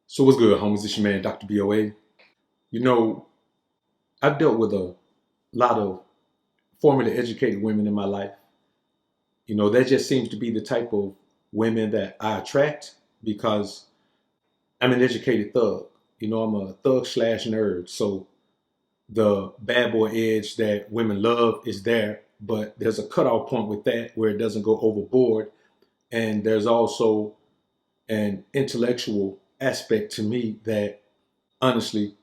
So what's good, homies? It's your man, Dr. BOA. You know, I've dealt with a lot of formerly educated women in my life. That just seems to be the type of women that I attract because I'm an educated thug. I'm a thug slash nerd. So the bad boy edge that women love is there, but there's a cutoff point with that where it doesn't go overboard. And there's also an intellectual aspect to me that honestly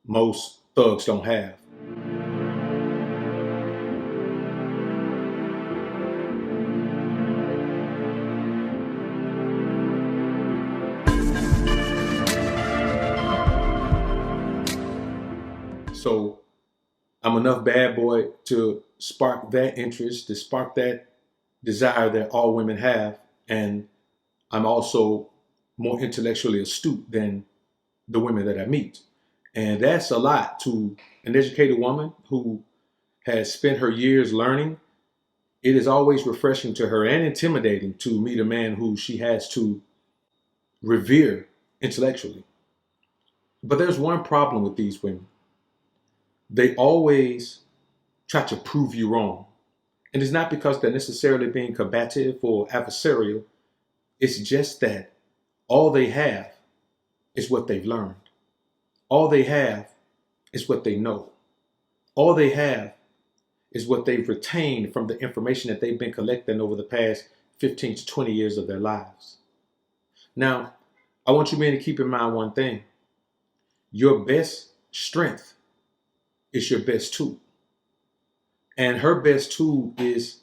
most thugs don't have. So I'm enough bad boy to spark that interest, to spark that desire that all women have. And I'm also more intellectually astute than the women that I meet. And that's a lot to an educated woman who has spent her years learning. It is always refreshing to her and intimidating to meet a man who she has to revere intellectually. But there's one problem with these women. They always try to prove you wrong. And it's not because they're necessarily being combative or adversarial. It's just that all they have is what they've learned. All they have is what they know. All they have is what they've retained from the information that they've been collecting over the past 15 to 20 years of their lives. Now, I want you men to keep in mind one thing. Your best strength is your best tool. And her best tool is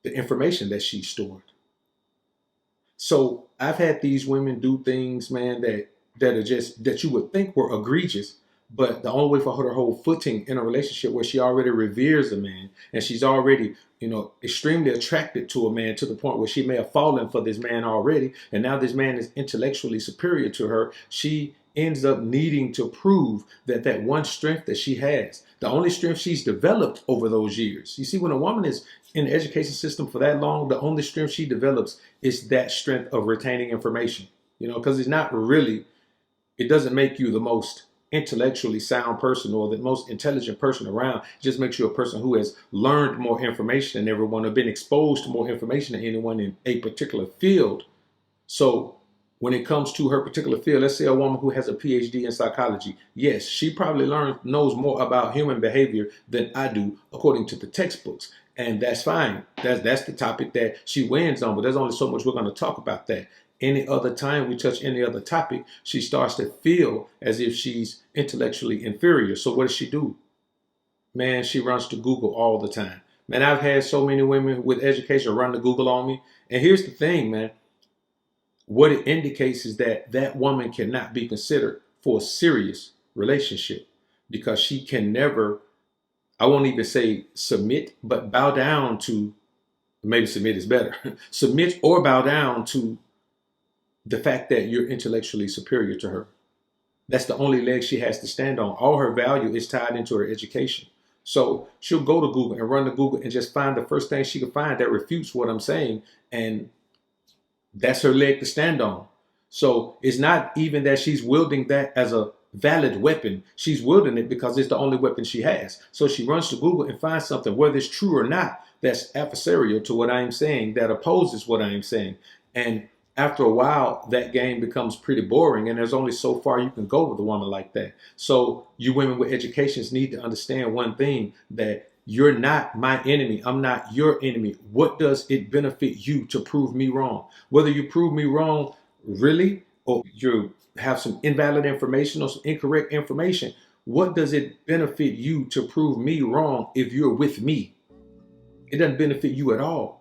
the information that she stored. So I've had these women do things, man, that are just that you would think were egregious, but the only way for her to hold footing in a relationship where she already reveres a man and she's already, extremely attracted to a man to the point where she may have fallen for this man already, and now this man is intellectually superior to her. She ends up needing to prove that one strength that she has, the only strength she's developed over those years. You see, when a woman is in the education system for that long, the only strength she develops is that strength of retaining information. Because it doesn't make you the most intellectually sound person or the most intelligent person around. It just makes you a person who has learned more information than everyone or been exposed to more information than anyone in a particular field. So when it comes to her particular field, let's say a woman who has a PhD in psychology, yes, she probably knows more about human behavior than I do, according to the textbooks. And that's fine. That's the topic that she wins on, but there's only so much we're going to talk about that. Any other time we touch any other topic, she starts to feel as if she's intellectually inferior. So what does she do? Man, she runs to Google all the time. Man, I've had so many women with education run to Google on me. And here's the thing, man. What it indicates is that woman cannot be considered for a serious relationship because she can never, I won't even say submit, but bow down to, maybe submit is better, submit or bow down to the fact that you're intellectually superior to her. That's the only leg she has to stand on. All her value is tied into her education. So she'll go to Google and run to Google and just find the first thing she can find that refutes what I'm saying. And that's her leg to stand on. So it's not even that she's wielding that as a valid weapon. She's wielding it because it's the only weapon she has. So she runs to Google and finds something, whether it's true or not, that's adversarial to what I'm saying, that opposes what I'm saying. And after a while, that game becomes pretty boring, and there's only so far you can go with a woman like that. So you women with educations need to understand one thing, that you're not my enemy. I'm not your enemy. What does it benefit you to prove me wrong? Whether you prove me wrong really, or you have some invalid information or some incorrect information, what does it benefit you to prove me wrong if you're with me? It doesn't benefit you at all.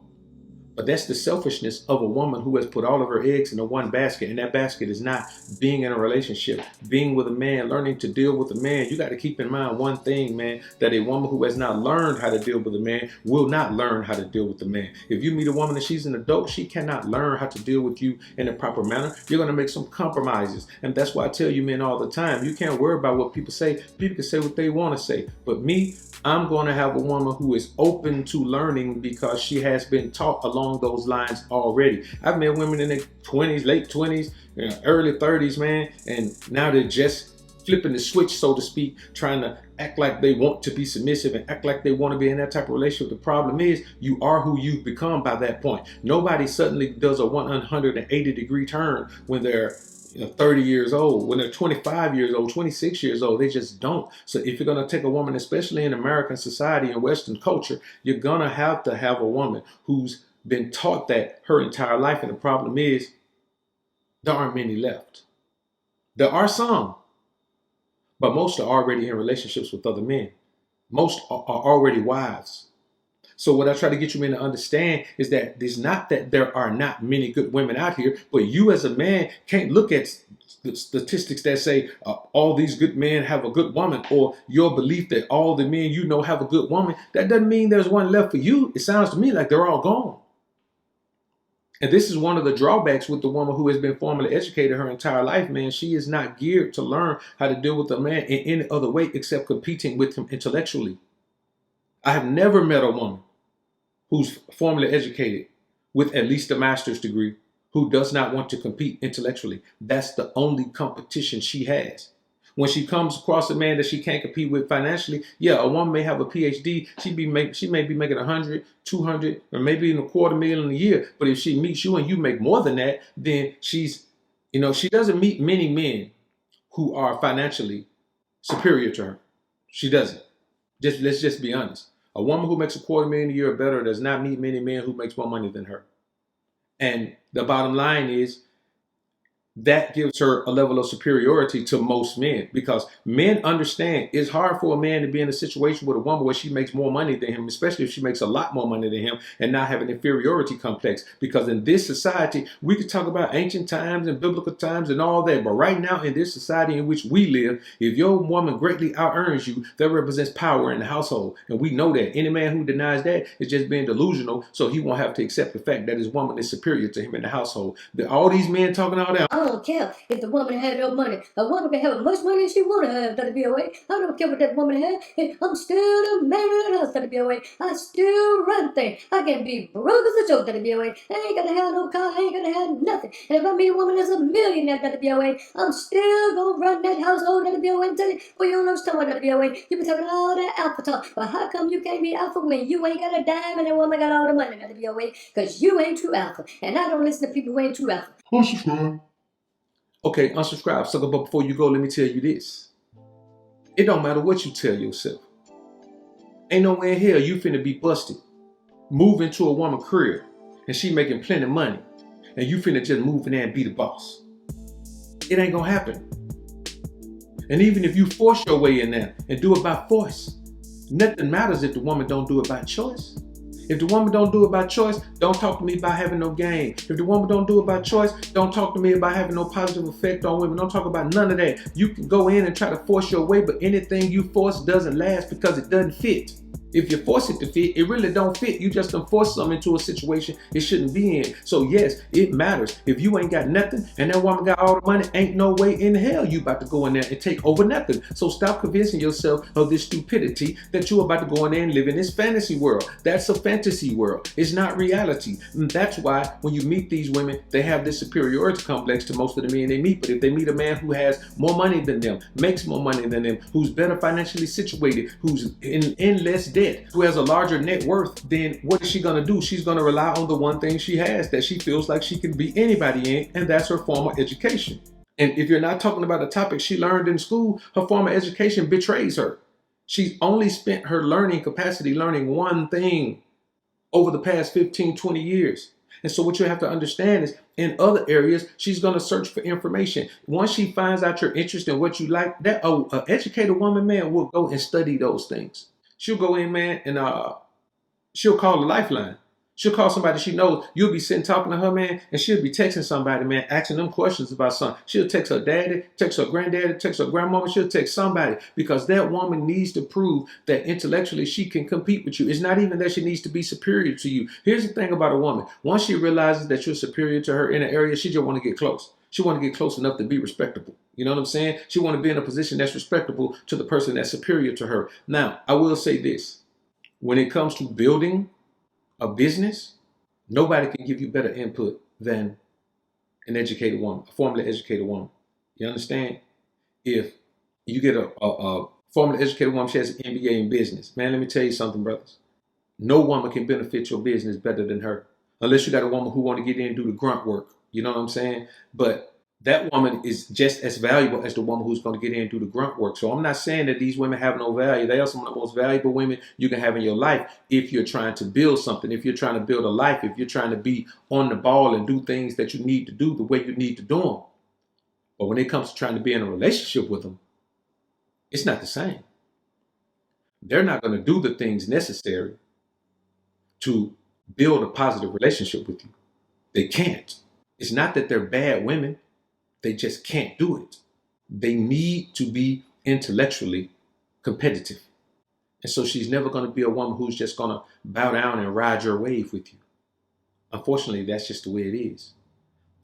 But that's the selfishness of a woman who has put all of her eggs in the one basket. And that basket is not being in a relationship, being with a man, learning to deal with a man. You got to keep in mind one thing, man, that a woman who has not learned how to deal with a man will not learn how to deal with a man. If you meet a woman and she's an adult, she cannot learn how to deal with you in a proper manner. You're going to make some compromises. And that's why I tell you men all the time, you can't worry about what people say. People can say what they want to say. But me, I'm going to have a woman who is open to learning because she has been taught along along those lines already. I've met women in their 20s, late 20s, early 30s, man, and now they're just flipping the switch, so to speak, trying to act like they want to be submissive and act like they want to be in that type of relationship. The problem is you are who you've become by that point. Nobody suddenly does a 180-degree turn when they're 30 years old, when they're 25 years old, 26 years old. They just don't. So if you're going to take a woman, especially in American society and Western culture, you're going to have a woman who's been taught that her entire life. And the problem is there aren't many left. There are some, but most are already in relationships with other men. Most are already wives. So what I try to get you men to understand is that it's not that there are not many good women out here, but you as a man can't look at the statistics that say all these good men have a good woman, or your belief that all the men you know have a good woman. That doesn't mean there's one left for you. It sounds to me like they're all gone. And this is one of the drawbacks with the woman who has been formally educated her entire life, man. She is not geared to learn how to deal with a man in any other way except competing with him intellectually. I have never met a woman who's formally educated with at least a master's degree who does not want to compete intellectually. That's the only competition she has. When she comes across a man that she can't compete with financially, yeah, a woman may have a PhD. She may be making 100, 200, or maybe even $250,000 a year. But if she meets you and you make more than that, then she doesn't meet many men who are financially superior to her. She doesn't. Let's just be honest. A woman who makes $250,000 a year or better does not meet many men who makes more money than her. And the bottom line is that gives her a level of superiority to most men, because men understand it's hard for a man to be in a situation with a woman where she makes more money than him, especially if she makes a lot more money than him, and not have an inferiority complex. Because in this society, we could talk about ancient times and biblical times and all that, but right now in this society in which we live, if your woman greatly out-earns you, that represents power in the household. And we know that. Any man who denies that is just being delusional, so he won't have to accept the fact that his woman is superior to him in the household. All these men talking all that, I don't care if the woman had no money. A woman can have as much money as she want to have, WBOA. I don't care what that woman had. I'm still the man of the house, WBOA. I still run things. I can be broke as a joke, WBOA. I ain't gonna have no car. I ain't gonna have nothing. And if I meet a woman that's a millionaire, WBOA, I'm still gonna run that household, WBOA. And tell you, well, you don't understand what WBOA. You been talking all that alpha talk. But how come you can't be alpha when you ain't got a dime and that woman got all the money, WBOA? Because you ain't true alpha. And I don't listen to people who ain't true alpha. Unsubscribe. Okay, unsubscribe, sucker. But before you go, let me tell you this. It don't matter what you tell yourself. Ain't nowhere in hell you finna be busted. Move into a woman's career and she making plenty of money, and you finna just move in there and be the boss. It ain't gonna happen. And even if you force your way in there and do it by force, nothing matters if the woman don't do it by choice. If the woman don't do it by choice, don't talk to me about having no game. If the woman don't do it by choice, don't talk to me about having no positive effect on women. Don't talk about none of that. You can go in and try to force your way, but anything you force doesn't last because it doesn't fit. If you force it to fit, it really don't fit. You just done force something into a situation it shouldn't be in. So yes, it matters. If you ain't got nothing and that woman got all the money, ain't no way in hell you about to go in there and take over nothing. So stop convincing yourself of this stupidity that you're about to go in there and live in this fantasy world. That's a fantasy world. It's not reality. And that's why when you meet these women, they have this superiority complex to most of the men they meet. But if they meet a man who has more money than them, makes more money than them, who's better financially situated, who's in less debt, who has a larger net worth, then what is she going to do? She's going to rely on the one thing she has that she feels like she can beat anybody in, and that's her formal education. And if you're not talking about the topic she learned in school, her formal education betrays her. She's only spent her learning capacity learning one thing over the past 15, 20 years. And so what you have to understand is in other areas, she's going to search for information. Once she finds out your interest in what you like, that educated woman, man, will go and study those things. She'll go in, man, and she'll call a lifeline. She'll call somebody she knows. You'll be sitting talking to her, man, and she'll be texting somebody, man, asking them questions about something. She'll text her daddy, text her granddaddy, text her grandmama. She'll text somebody because that woman needs to prove that intellectually she can compete with you. It's not even that she needs to be superior to you. Here's the thing about a woman. Once she realizes that you're superior to her in an area, she just want to get close. She want to get close enough to be respectable. You know what I'm saying? She want to be in a position that's respectable to the person that's superior to her. Now, I will say this. When it comes to building a business, Nobody can give you better input than an educated woman, a formally educated woman. You understand? If you get a formally educated woman, she has an MBA in business. Man, let me tell you something, brothers. No woman can benefit your business better than her, unless you got a woman who want to get in and do the grunt work. You know what I'm saying? But that woman is just as valuable as the woman who's going to get in and do the grunt work. So I'm not saying that these women have no value. They are some of the most valuable women you can have in your life if you're trying to build something, if you're trying to build a life, if you're trying to be on the ball and do things that you need to do the way you need to do them. But when it comes to trying to be in a relationship with them, it's not the same. They're not going to do the things necessary to build a positive relationship with you. They can't. It's not that they're bad women. They just can't do it. They need to be intellectually competitive. And so she's never going to be a woman who's just going to bow down and ride your wave with you. Unfortunately, that's just the way it is.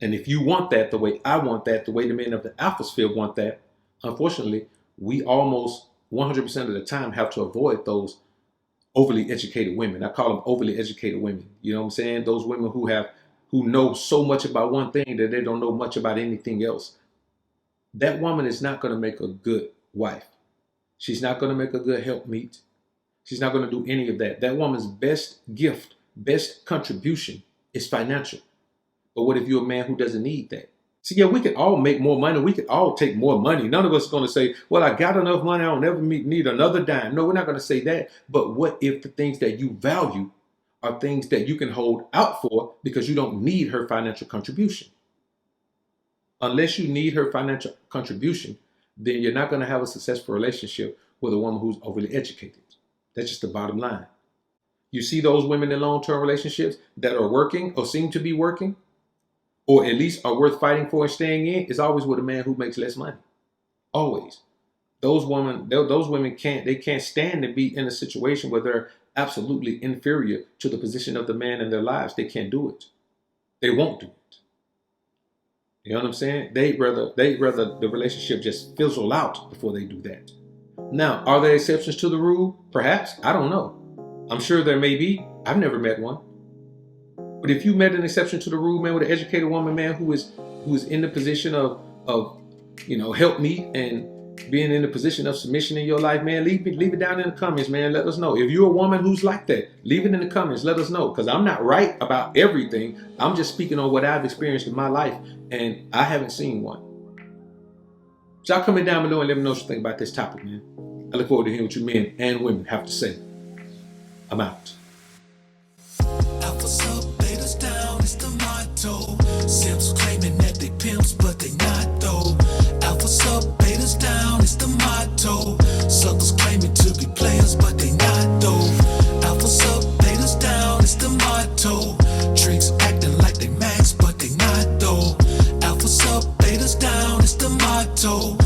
And if you want that the way I want that, the way the men of the alpha sphere want that, unfortunately, we almost 100% of the time have to avoid those overly educated women. I call them overly educated women. You know what I'm saying? Those women who know so much about one thing that they don't know much about anything else. That woman is not going to make a good wife. She's not going to make a good helpmeet. She's not going to do any of that. That woman's best gift, best contribution is financial. But what if you're a man who doesn't need that? See, yeah, we could all make more money. We could all take more money. None of us are going to say, well, I got enough money. I don't ever need another dime. No, we're not going to say that. But what if the things that you value are things that you can hold out for because you don't need her financial contribution? Unless you need her financial contribution, then you're not going to have a successful relationship with a woman who's overly educated. That's just the bottom line. You see those women in long-term relationships that are working or seem to be working, or at least are worth fighting for and staying in, is always with a man who makes less money. Always. Those women can't stand to be in a situation where they're absolutely inferior to the position of the man in their lives. They can't do it. They won't do it. You know what I'm saying? They'd rather the relationship just fizzle out before they do that. Now, are there exceptions to the rule? Perhaps. I don't know. I'm sure there may be. I've never met one. But if you met an exception to the rule, man, with an educated woman, man, who is in the position of help me and being in the position of submission in your life, man, leave it down in the comments, man. Let us know. If you're a woman who's like that, leave it in the comments. Let us know. Because I'm not right about everything. I'm just speaking on what I've experienced in my life, and I haven't seen one. So y'all comment down below and let me know what you think about this topic, man. I look forward to hearing what you men and women have to say. I'm out. Alphas up, betas down, it's the motto. Simps claiming that they pimps, but they not though. Alphas up, betas down, it's the motto. Suckers claiming to be players, but they not though. Alphas up, betas down, it's the motto. Tricks acting like they max, but they not though. Alphas up, betas down, it's the motto.